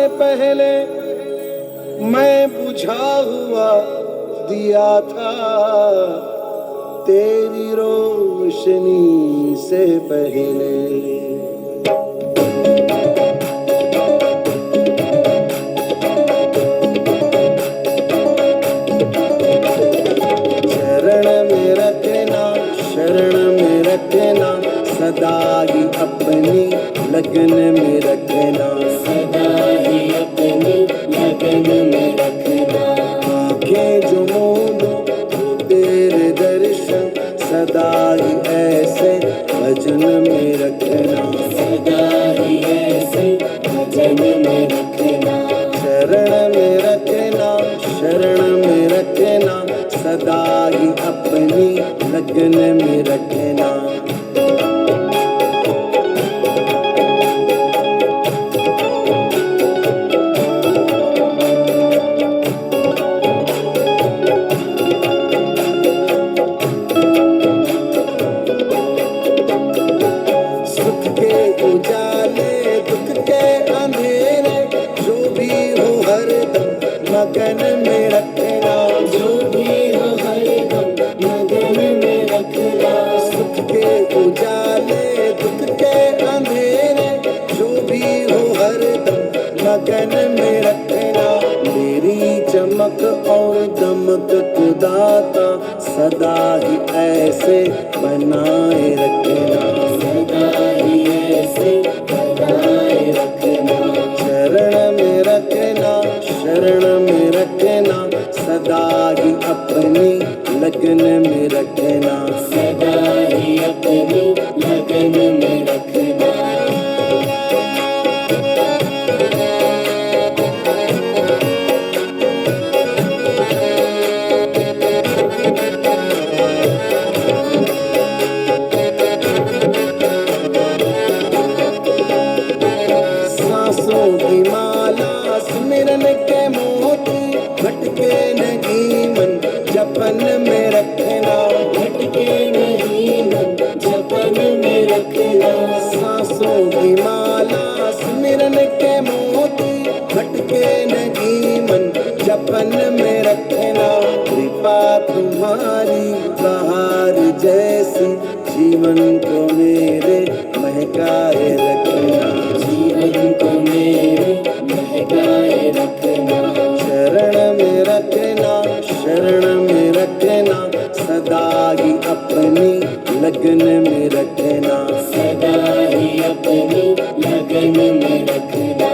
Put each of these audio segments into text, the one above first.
से पहले मैं बुझा हुआ दिया था, तेरी रोशनी से पहले। शरण में रखना सदा ही अपनी लगन में रखना, सदा ही अपनी लगन में रखना। आंखें जो मोड़ो वो तेरे दर्शन, सदा ही ऐसे भजन में रखना, सदा ही ऐसे भजन में रखना। शरण में रखना, शरण में रखना सदा ही अपनी लगन में रखना। सुख के उजाले दुख के अंधेरे, जो भी हो हरदम मगन में रखना, जो भी हो हरदम मगन में रखना। सुख के उजाले दुख के अंधेरे, जो भी हो हरदम मगन में रखना। मेरी चमक और दमक को दाता सदा ही ऐसे बनाए रखना, सदा ही ऐसे बनाए रखना। शरण में रखना, शरण में रखना सदा ही अपनी लगन में रखना, सदा ही अपनी लगन में रखना। सांसों की माला सुमिरन के मोती, भटके नहीं मन जपन में रखना, भटके नहीं मन जपन में रखना। सांसों की माला सुमिरन के मोती, भटके नहीं मन जपन में रखना। कृपा तुम्हारी बहार जैसी जीवन को मेरे महकाए रखना, जीवन को मेरे महकाए रखना। शरण में रखना, शरण में रखना सदा ही अपनी लगन में रखना, सदा ही अपनी लगन में रखना।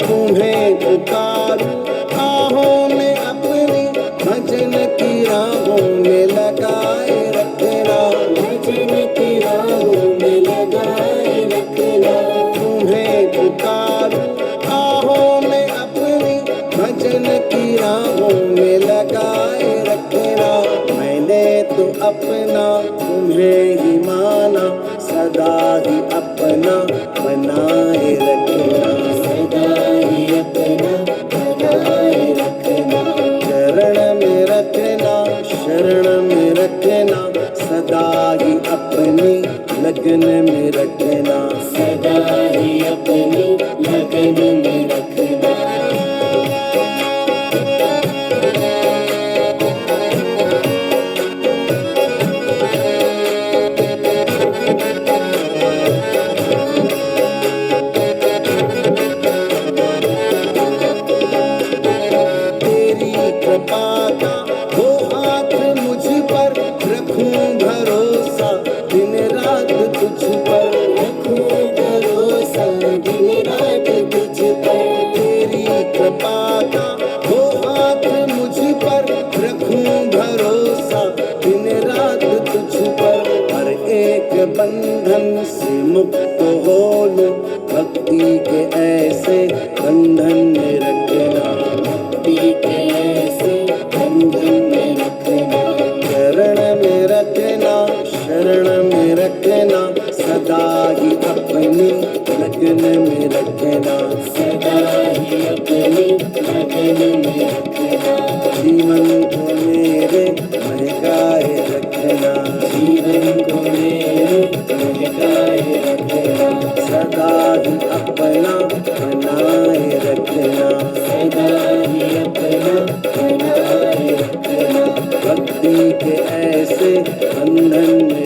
तुम्हें पुकारूं आहों में अपनी, भजन की राहों में लगाए रखना, भजन की राहों में लगाए रखना। तुम्हें पुकारूं आहों में अपनी, भजन की राहों में लगाए रखना। मैंने तो अपना तुम्हें ही माना, सदा ही अपना बनाए रखना, सदा ही अपना बनाए रखना। शरण में रखना, शरण में रखना सदा ही अपनी लगन में रखना, सदा ही अपनी लगन में रखना। तेरी कृपा का हो हाथ मुझ पर, रखूं भरोसा दिन रात तुझ पर, रखूं भरोसा दिन रात तुझ पर। तेरी कृपा का हो हाथ मुझ पर, रखूं भरोसा दिन रात तुझ पर। हर एक बंधन से मुक्त हो लो, भक्ति के ऐसे बंधन में रखना, भक्ति के ऐसे बंधन में रखना। शरण में रखना, शरण में रखना सदा ही अपनी लगन में रखना, सदा ही अपनी लगन में रखना, जीवन को मेरे महकाए रखना, जीवन को मेरे महकाए रखना, सदा ही अपना बनाए रखना, सदा ही अपना बनाए रखना, भक्ति के ऐसे बंधन में